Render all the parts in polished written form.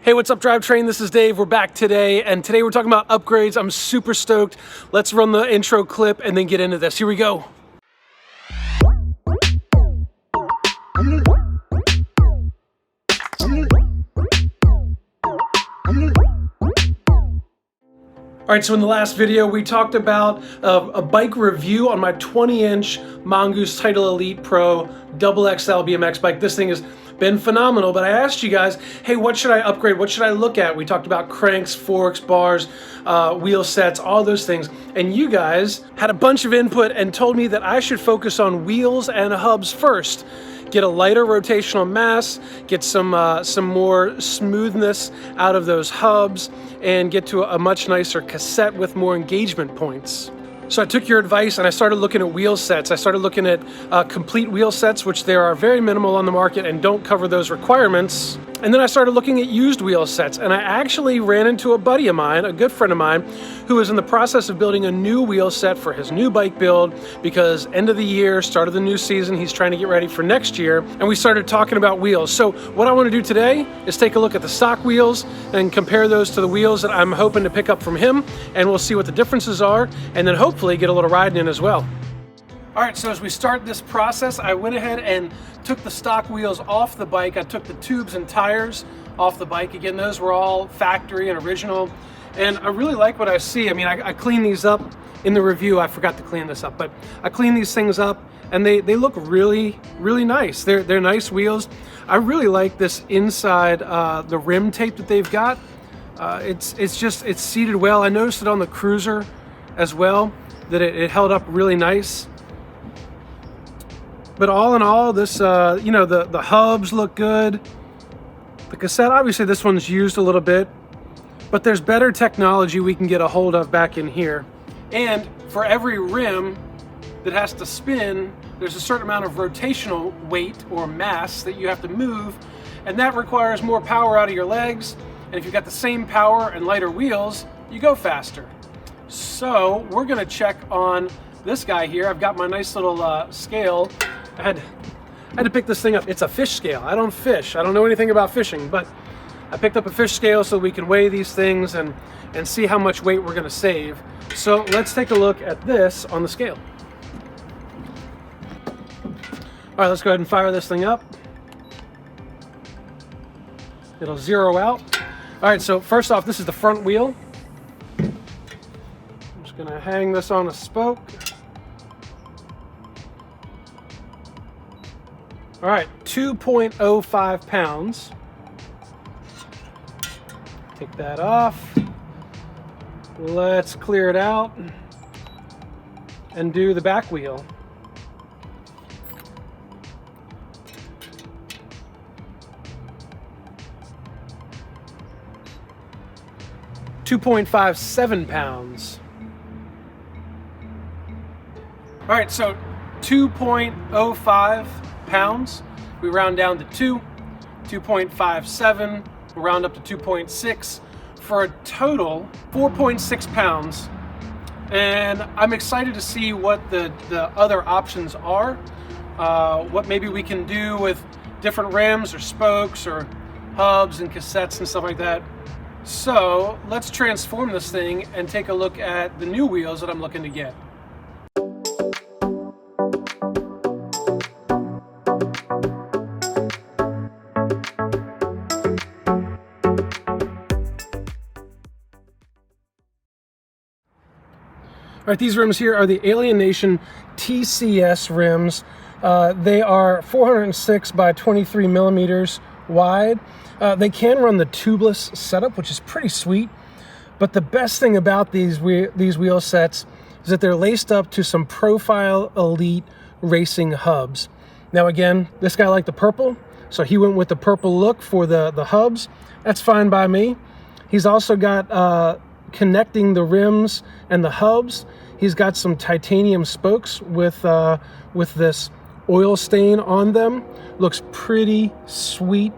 Hey, what's up, Drivetrain? This is Dave. We're back today, and today we're talking about upgrades. I'm super stoked. Let's run the intro clip and then get into this. Here we go. All right, so in the last video, we talked about a bike review on my 20-inch Mongoose Title Elite Pro XXL BMX bike. This thing has been phenomenal, but I asked you guys, hey, what should I upgrade? What should I look at? We talked about cranks, forks, bars, wheel sets, all those things. And you guys had a bunch of input and told me that I should focus on wheels and hubs first. Get a lighter rotational mass, get some more smoothness out of those hubs, and get to a much nicer cassette with more engagement points. So I took your advice and I started looking at wheel sets. I started looking at complete wheel sets, which there are very minimal on the market and don't cover those requirements. And then I started looking at used wheel sets, and I actually ran into a buddy of mine, a good friend of mine, who was in the process of building a new wheel set for his new bike build because end of the year, start of the new season, he's trying to get ready for next year, and we started talking about wheels. So what I want to do today is take a look at the stock wheels and compare those to the wheels that I'm hoping to pick up from him, and we'll see what the differences are, and then hopefully get a little riding in as well. All right, so as we start this process, I went ahead and took the stock wheels off the bike. I took the tubes and tires off the bike. Again, those were all factory and original. And I really like what I see. I mean, I cleaned these up in the review. I forgot to clean this up, but I cleaned these things up and they look really, really nice. They're nice wheels. I really like this inside, the rim tape that they've got. It's seated well. I noticed it on the Cruiser as well, that it held up really nice. But all in all, this, you know, the hubs look good. The cassette, obviously this one's used a little bit, but there's better technology we can get a hold of back in here. And for every rim that has to spin, there's a certain amount of rotational weight or mass that you have to move, and that requires more power out of your legs. And if you've got the same power and lighter wheels, you go faster. So we're gonna check on this guy here. I've got my nice little scale. I had to pick this thing up. It's a fish scale. I don't fish. I don't know anything about fishing, but I picked up a fish scale so we can weigh these things and see how much weight we're gonna save. So let's take a look at this on the scale. All right, let's go ahead and fire this thing up. It'll zero out. All right, so first off, this is the front wheel. I'm just gonna hang this on a spoke. All right, 2.05 pounds. Take that off. Let's clear it out and do the back wheel. $2.57 pounds. All right, so 2.05 pounds. We round down to 2.57, we'll round up to 2.6 for a total 4.6 pounds. And I'm excited to see what the other options are, what maybe we can do with different rims or spokes or hubs and cassettes and stuff like that. So let's transform this thing and take a look at the new wheels that I'm looking to get. All right, these rims here are the Alienation TCS rims. They are 406 by 23 millimeters wide. They can run the tubeless setup, which is pretty sweet. But the best thing about these wheel sets is that they're laced up to some Profile Elite racing hubs. Now again, this guy liked the purple, so he went with the purple look for the hubs. That's fine by me. He's also got connecting the rims and the hubs. He's got some titanium spokes with this oil stain on them. Looks pretty sweet.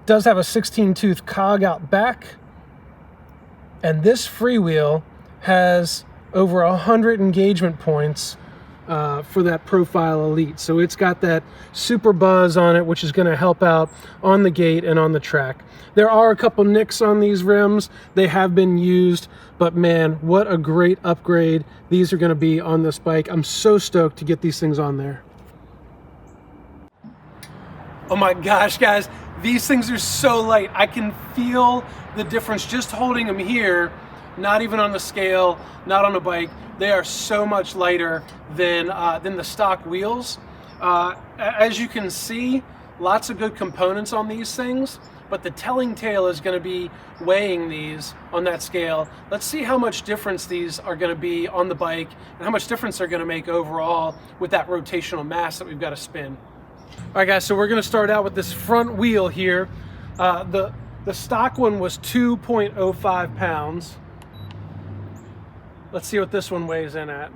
Does have a 16-tooth cog out back. And this freewheel has over 100 engagement points for that Profile Elite. So it's got that super buzz on it, which is going to help out on the gate and on the track. There are a couple nicks on these rims. They have been used, but man, what a great upgrade these are going to be on this bike. I'm so stoked to get these things on there. Oh my gosh, guys, these things are so light. I can feel the difference just holding them here, not even on the scale, not on a bike. They are so much lighter than the stock wheels. As you can see, lots of good components on these things, but the telling tale is going to be weighing these on that scale. Let's see how much difference these are going to be on the bike and how much difference they're going to make overall with that rotational mass that we've got to spin. All right, guys, so we're going to start out with this front wheel here. The stock one was 2.05 pounds. Let's see what this one weighs in at.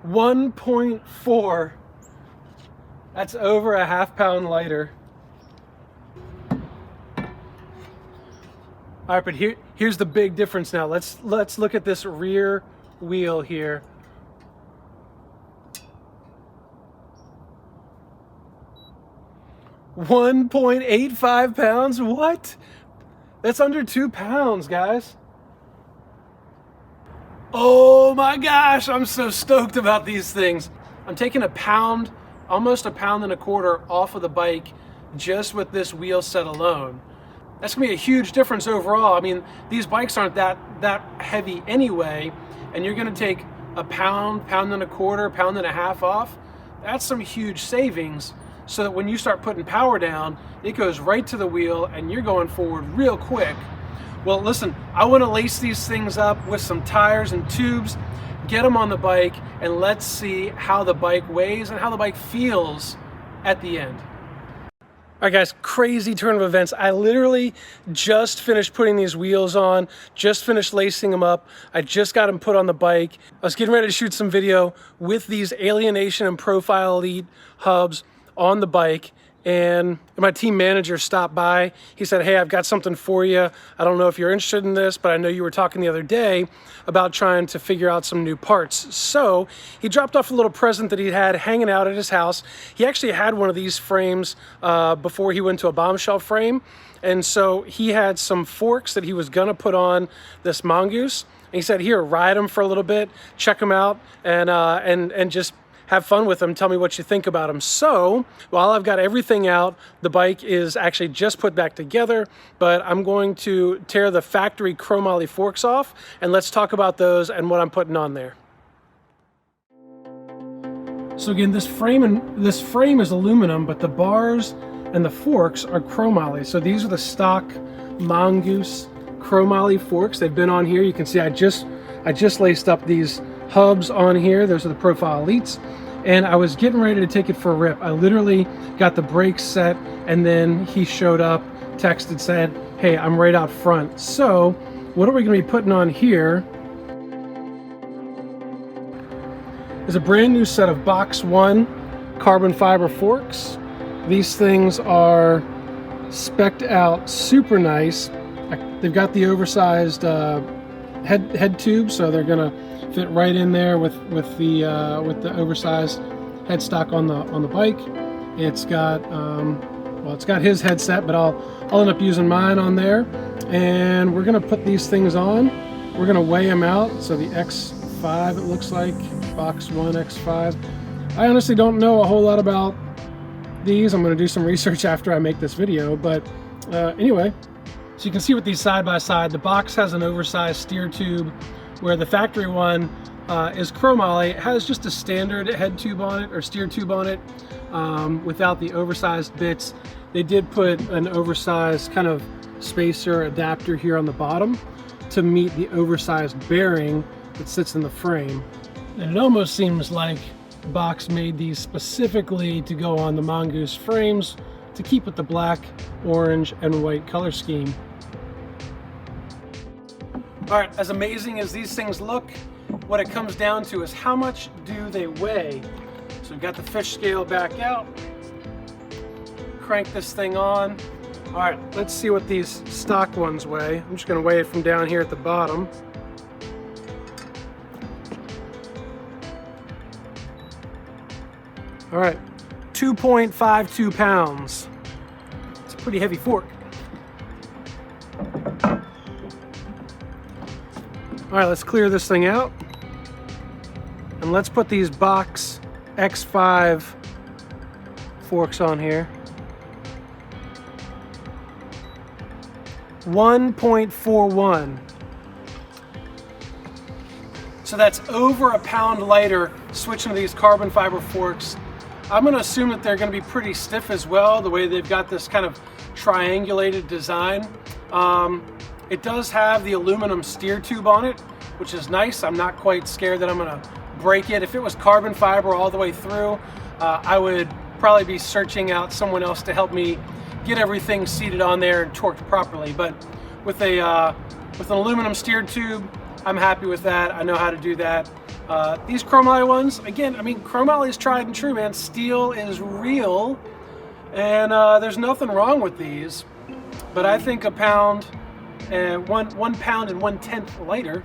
$1.4. That's over a half-pound lighter. All right, but here's the big difference now. Let's look at this rear wheel here. $1.85 pounds. What? That's under 2 pounds, guys. Oh my gosh, I'm so stoked about these things. I'm taking a pound, almost a pound and a quarter off of the bike just with this wheel set alone. That's gonna be a huge difference overall. I mean, these bikes aren't that heavy anyway, and you're gonna take a pound, pound and a quarter, pound and a half off. That's some huge savings, so that when you start putting power down, it goes right to the wheel and you're going forward real quick. Well, listen, I want to lace these things up with some tires and tubes, get them on the bike, and let's see how the bike weighs and how the bike feels at the end. All right, guys, crazy turn of events. I literally just finished putting these wheels on, just finished lacing them up. I just got them put on the bike. I was getting ready to shoot some video with these Alienation and Profile Elite hubs on the bike, and my team manager stopped by. He said, hey, I've got something for you. I don't know if you're interested in this, but I know you were talking the other day about trying to figure out some new parts. So he dropped off a little present that he had hanging out at his house. He actually had one of these frames before he went to a bombshell frame. And so he had some forks that he was gonna put on this Mongoose. And he said, here, ride them for a little bit, check them out, and just have fun with them, tell me what you think about them. So while I've got everything out, the bike is actually just put back together, but I'm going to tear the factory chromoly forks off, and let's talk about those and what I'm putting on there. So again, this frame is aluminum, but the bars and the forks are chromoly. So these are the stock Mongoose chromoly forks. They've been on here. You can see I just laced up these hubs on here. Those are the Profile Elites, and I was getting ready to take it for a rip. I literally got the brakes set, and then he showed up, texted, said, hey, I'm right out front. So what are we going to be putting on here is a brand new set of Box 1 carbon fiber forks. These things are spec'd out super nice. They've got the oversized head tube, so they're gonna fit right in there with the oversized headstock on the bike. It's got well, it's got his headset, but I'll end up using mine on there. And we're gonna put these things on. We're gonna weigh them out. So the X5, it looks like Box 1 X5. I honestly don't know a whole lot about these. I'm gonna do some research after I make this video, but anyway. So you can see with these side by side, the box has an oversized steer tube, where the factory one is chromoly. It has just a standard head tube on it, or steer tube on it, without the oversized bits. They did put an oversized kind of spacer adapter here on the bottom to meet the oversized bearing that sits in the frame. And it almost seems like Box made these specifically to go on the Mongoose frames to keep with the black, orange, and white color scheme. All right, as amazing as these things look, what it comes down to is how much do they weigh? So we've got the fish scale back out, crank this thing on, All right, let's see what these stock ones weigh. I'm just gonna weigh it from down here at the bottom. All right, 2.52 pounds. It's a pretty heavy fork. All right, let's clear this thing out. And let's put these box X5 forks on here. 1.41. So that's over a pound lighter switching to these carbon fiber forks. I'm gonna assume that they're gonna be pretty stiff as well, the way they've got this kind of triangulated design. It does have the aluminum steer tube on it, which is nice. I'm not quite scared that I'm gonna break it. If it was carbon fiber all the way through, I would probably be searching out someone else to help me get everything seated on there and torqued properly. But with an aluminum steer tube, I'm happy with that. I know how to do that. These chromoly ones, again, I mean, chromoly is tried and true, man. Steel is real, and there's nothing wrong with these. But I think a pound, one pound and 1/10 lighter,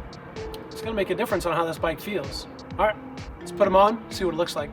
it's gonna make a difference on how this bike feels. All right, let's put them on, see what it looks like.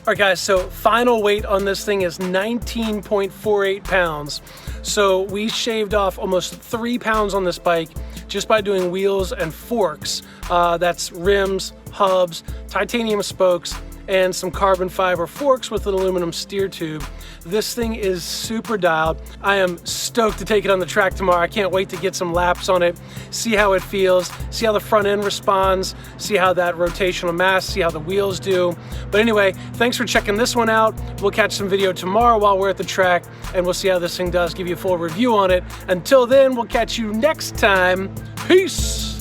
All right, guys, so final weight on this thing is 19.48 pounds. So we shaved off almost 3 pounds on this bike just by doing wheels and forks. That's rims, hubs, titanium spokes, and some carbon fiber forks with an aluminum steer tube. This thing is super dialed. I am stoked to take it on the track tomorrow. I can't wait to get some laps on it, see how it feels, see how the front end responds, see how that rotational mass, see how the wheels do. But anyway, thanks for checking this one out. We'll catch some video tomorrow while we're at the track, and we'll see how this thing does, give you a full review on it. Until then, we'll catch you next time. Peace!